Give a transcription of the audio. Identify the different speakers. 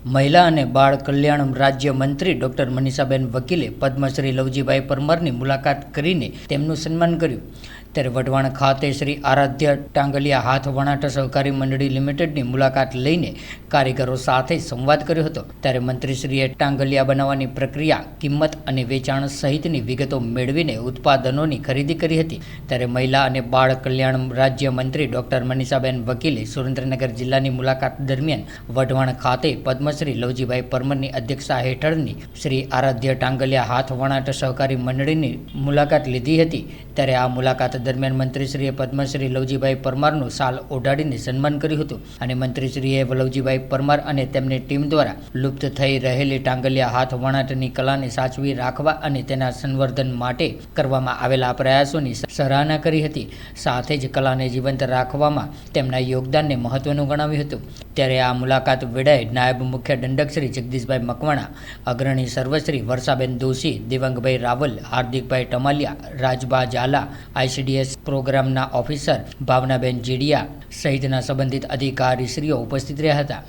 Speaker 1: મહિલા અને બાળ કલ્યાણ રાજ્ય મંત્રી ડોક્ટર મનીષાબેન વકીલે પદ્મશ્રી લવજીભાઈ પરમારની મુલાકાત કરીને તેમનું સન્માન કર્યું. ત્યારે વઢવાણ ખાતે શ્રી આરાધ્ય ટાંગલિયા હાથ વણાટ સહકારી મંડળી લિમિટેડની મુલાકાત લઈને કારીગરો સાથે સંવાદ કર્યો હતો. ત્યારે મંત્રીશ્રીએ ટાંગલિયા બનાવવાની પ્રક્રિયા, કિંમત અને વેચાણ સહિતની વિગતો મેળવીને ઉત્પાદનોની ખરીદી કરી હતી. ત્યારે મહિલા અને બાળ કલ્યાણ રાજ્ય મંત્રી ડોક્ટર મનીષાબેન વકીલે સુરેન્દ્રનગર જિલ્લાની મુલાકાત દરમિયાન વઢવાણ ખાતે પદ્મશ્રી લવજીભાઈ પરમારની અધ્યક્ષતા હેઠળની શ્રી આરાધ્ય ટાંગલિયા હાથ વણાટ સહકારી મંડળીની મુલાકાત લીધી હતી. ત્યારે આ મુલાકાત દરમિયાન મંત્રીશ્રીએ પદ્મશ્રી લવજીભાઈ પરમારનું શાલ ઓઢાડીને સન્માન કર્યું હતું અને મંત્રીશ્રીએ લવજીભાઈ પરમાર અને તેમની ટીમ દ્વારા લુપ્ત થઈ રહેલી ટાંગલિયા હાથ વણાટની કલાને સાચવી રાખવા અને તેના સંવર્ધન માટે કરવામાં આવેલા પ્રયાસોની સરાહના કરી હતી. સાથે જ કલાને જીવંત રાખવામાં તેમના યોગદાનને મહત્વનું ગણાવ્યું હતું. ત્યારે આ મુલાકાત વેળાએ નાયબ મુખ્ય દંડક શ્રી જગદીશભાઈ મકવાણા, અગ્રણી સર્વશ્રી વર્ષાબેન દોશી, દેવાંગભાઈ રાવલ, હાર્દિકભાઈ ટમાલિયા, રાજબા ઝાલા, ICDS પ્રોગ્રામના ઓફિસર ભાવનાબેન જીડિયા સહિતના સંબંધિત અધિકારીશ્રીઓ ઉપસ્થિત રહ્યા હતા.